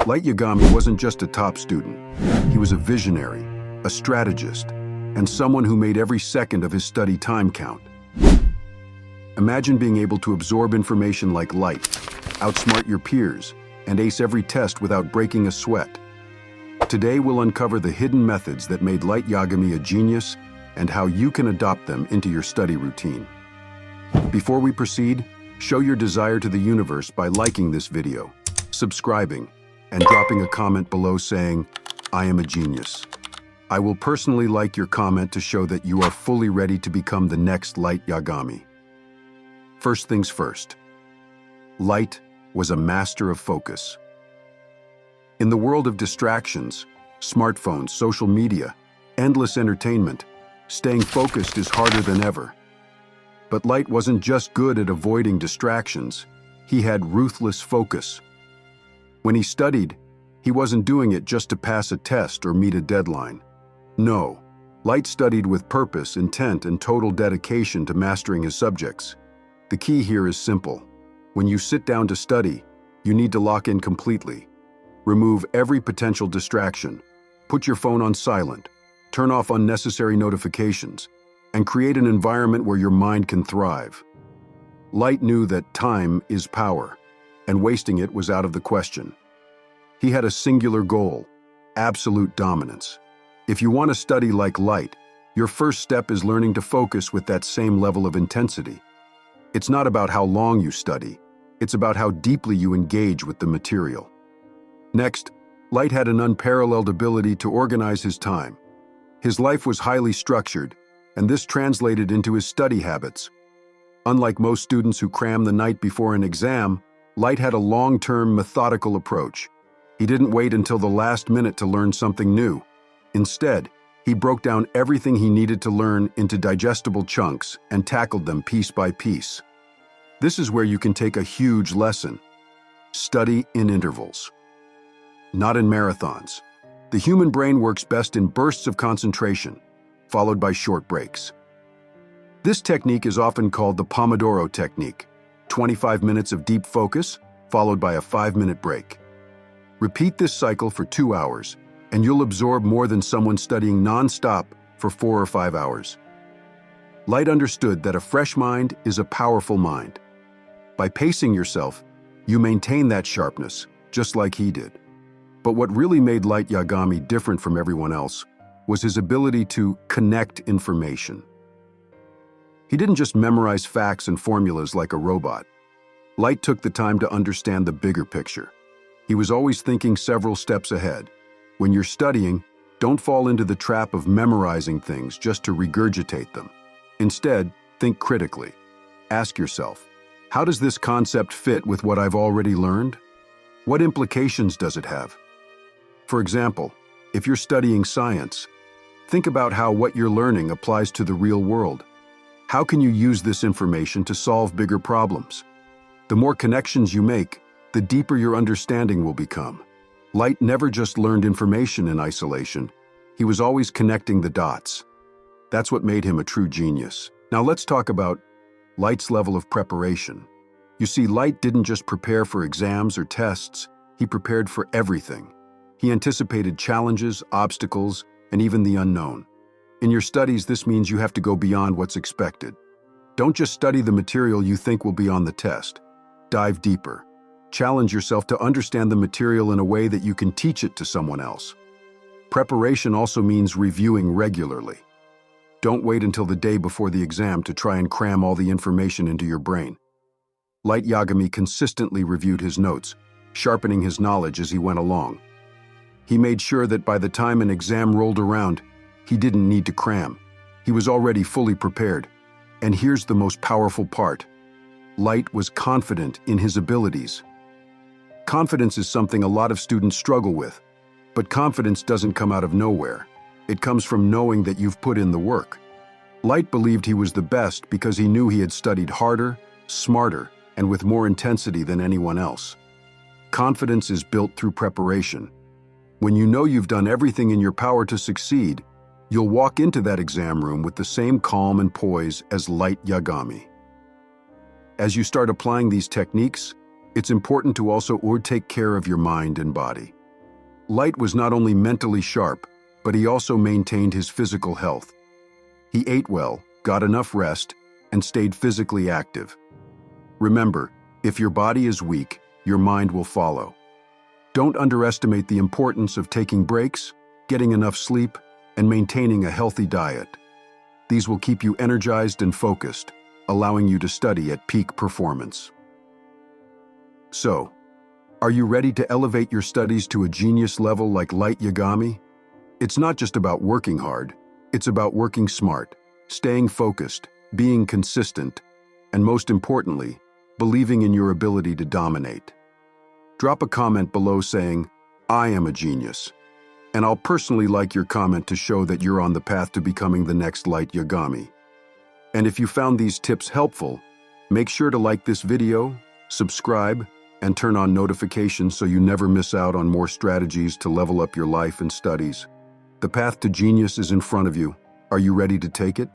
Light Yagami wasn't just a top student. He was a visionary, a strategist, and someone who made every second of his study time count. Imagine being able to absorb information like light, outsmart your peers, and ace every test without breaking a sweat. Today we'll uncover the hidden methods that made Light Yagami a genius and how you can adopt them into your study routine. Before we proceed, show your desire to the universe by liking this video, subscribing, and dropping a comment below saying, "I am a genius." I will personally like your comment to show that you are fully ready to become the next Light Yagami. First things first. Light was a master of focus. In the world of distractions, smartphones, social media, endless entertainment, staying focused is harder than ever. But Light wasn't just good at avoiding distractions, he had ruthless focus. When he studied, he wasn't doing it just to pass a test or meet a deadline. No, Light studied with purpose, intent, and total dedication to mastering his subjects. The key here is simple. When you sit down to study, you need to lock in completely. Remove every potential distraction. Put your phone on silent. Turn off unnecessary notifications, and create an environment where your mind can thrive. Light knew that time is power, and wasting it was out of the question. He had a singular goal: absolute dominance. If you want to study like Light, your first step is learning to focus with that same level of intensity. It's not about how long you study, it's about how deeply you engage with the material. Next, Light had an unparalleled ability to organize his time. His life was highly structured, and this translated into his study habits. Unlike most students who cram the night before an exam, Light had a long-term, methodical approach. He didn't wait until the last minute to learn something new. Instead, he broke down everything he needed to learn into digestible chunks and tackled them piece by piece. This is where you can take a huge lesson. Study in intervals, not in marathons. The human brain works best in bursts of concentration, followed by short breaks. This technique is often called the Pomodoro technique, 25 minutes of deep focus, followed by a 5-minute break. Repeat this cycle for 2 hours, and you'll absorb more than someone studying non-stop for 4 or 5 hours. Light understood that a fresh mind is a powerful mind. By pacing yourself, you maintain that sharpness, just like he did. But what really made Light Yagami different from everyone else was his ability to connect information. He didn't just memorize facts and formulas like a robot. Light took the time to understand the bigger picture. He was always thinking several steps ahead. When you're studying, don't fall into the trap of memorizing things just to regurgitate them. Instead, think critically. Ask yourself, how does this concept fit with what I've already learned? What implications does it have? For example, if you're studying science, think about how what you're learning applies to the real world. How can you use this information to solve bigger problems? The more connections you make, the deeper your understanding will become. Light never just learned information in isolation. He was always connecting the dots. That's what made him a true genius. Now let's talk about Light's level of preparation. You see, Light didn't just prepare for exams or tests, he prepared for everything. He anticipated challenges, obstacles, and even the unknown. In your studies, this means you have to go beyond what's expected. Don't just study the material you think will be on the test. Dive deeper. Challenge yourself to understand the material in a way that you can teach it to someone else. Preparation also means reviewing regularly. Don't wait until the day before the exam to try and cram all the information into your brain. Light Yagami consistently reviewed his notes, sharpening his knowledge as he went along. He made sure that by the time an exam rolled around, he didn't need to cram. He was already fully prepared. And here's the most powerful part. Light was confident in his abilities. Confidence is something a lot of students struggle with, but confidence doesn't come out of nowhere. It comes from knowing that you've put in the work. Light believed he was the best because he knew he had studied harder, smarter, and with more intensity than anyone else. Confidence is built through preparation. When you know you've done everything in your power to succeed, you'll walk into that exam room with the same calm and poise as Light Yagami. As you start applying these techniques, it's important to also take care of your mind and body. Light was not only mentally sharp, but he also maintained his physical health. He ate well, got enough rest, and stayed physically active. Remember, if your body is weak, your mind will follow. Don't underestimate the importance of taking breaks, getting enough sleep, and maintaining a healthy diet. These will keep you energized and focused, allowing you to study at peak performance. So, are you ready to elevate your studies to a genius level like Light Yagami? It's not just about working hard, it's about working smart, staying focused, being consistent, and most importantly, believing in your ability to dominate. Drop a comment below saying, "I am a genius," and I'll personally like your comment to show that you're on the path to becoming the next Light Yagami. And if you found these tips helpful, make sure to like this video, subscribe, and turn on notifications so you never miss out on more strategies to level up your life and studies. The path to genius is in front of you. Are you ready to take it?